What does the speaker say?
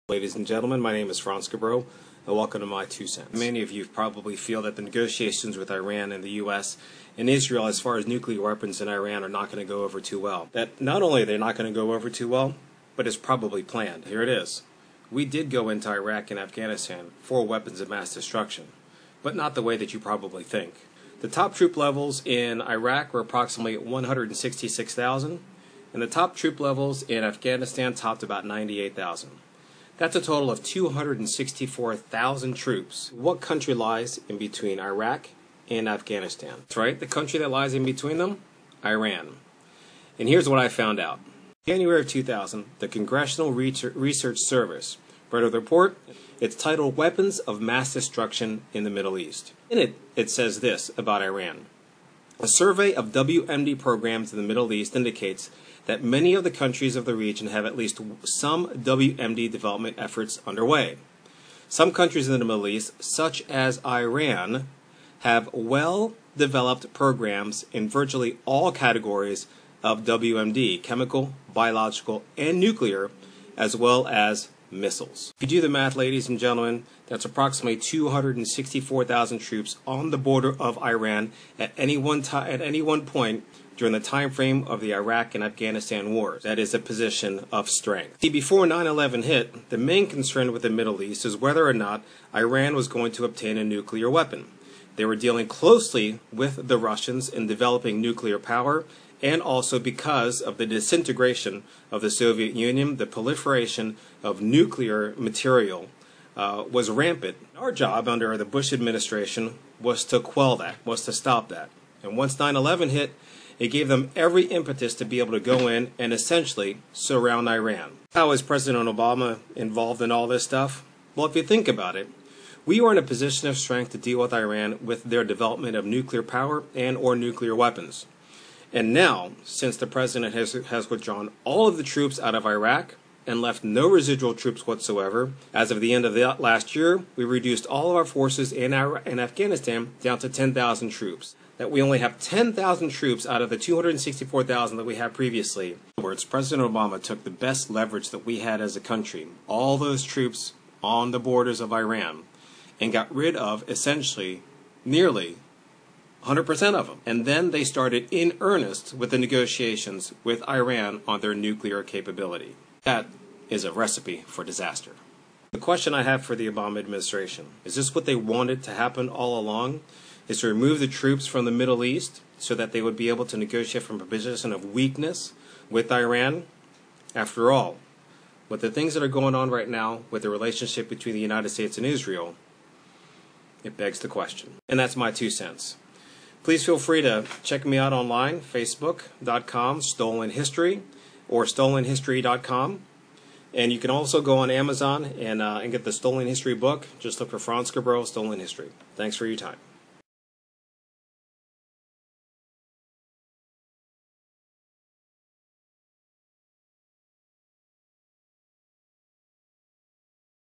Ladies and gentlemen, my name is Franz Cabro, and welcome to my 2 cents. Many of you probably feel that the negotiations with Iran and the U.S. and Israel as far as nuclear weapons in Iran are not going to go over too well. That not only are they not going to go over too well, but it's probably planned. Here it is. We did go into Iraq and Afghanistan for weapons of mass destruction, but not the way that you probably think. The top troop levels in Iraq were approximately 166,000, and the top troop levels in Afghanistan topped about 98,000. That's a total of 264,000 troops. What country lies in between Iraq and Afghanistan? That's right, the country that lies in between them? Iran. And here's what I found out. In January of 2000, the Congressional Research Service wrote a report. It's titled Weapons of Mass Destruction in the Middle East. In it, it says this about Iran. A survey of WMD programs in the Middle East indicates that many of the countries of the region have at least some WMD development efforts underway. Some countries in the Middle East, such as Iran, have well-developed programs in virtually all categories of WMD, chemical, biological, and nuclear, as well as missiles. If you do the math, ladies and gentlemen, that's approximately 264,000 troops on the border of Iran at any one point during the time frame of the Iraq and Afghanistan wars. That is a position of strength. See, before 9/11 hit, the main concern with the Middle East is whether or not Iran was going to obtain a nuclear weapon. They were dealing closely with the Russians in developing nuclear power, and also because of the disintegration of the Soviet Union, the proliferation of nuclear material was rampant. Our job under the Bush administration was to quell that, was to stop that. And once 9/11 hit, it gave them every impetus to be able to go in and essentially surround Iran. How is President Obama involved in all this stuff? Well, if you think about it, we were in a position of strength to deal with Iran with their development of nuclear power and or nuclear weapons. And now, since the president has withdrawn all of the troops out of Iraq and left no residual troops whatsoever, as of the end of the last year, we reduced all of our forces in Afghanistan down to 10,000 troops. That we only have 10,000 troops out of the 264,000 that we had previously. In other words, President Obama took the best leverage that we had as a country, all those troops on the borders of Iran, and got rid of essentially nearly 100% of them. And then they started in earnest with the negotiations with Iran on their nuclear capability. That is a recipe for disaster. The question I have for the Obama administration, is this what they wanted to happen all along? Is to remove the troops from the Middle East so that they would be able to negotiate from a position of weakness with Iran? After all, with the things that are going on right now with the relationship between the United States and Israel, it begs the question. And that's my 2 cents. Please feel free to check me out online, facebook.com, Stolen History, or stolenhistory.com. And you can also go on Amazon and get the Stolen History book. Just look for Franz Cabro, Stolen History. Thanks for your time.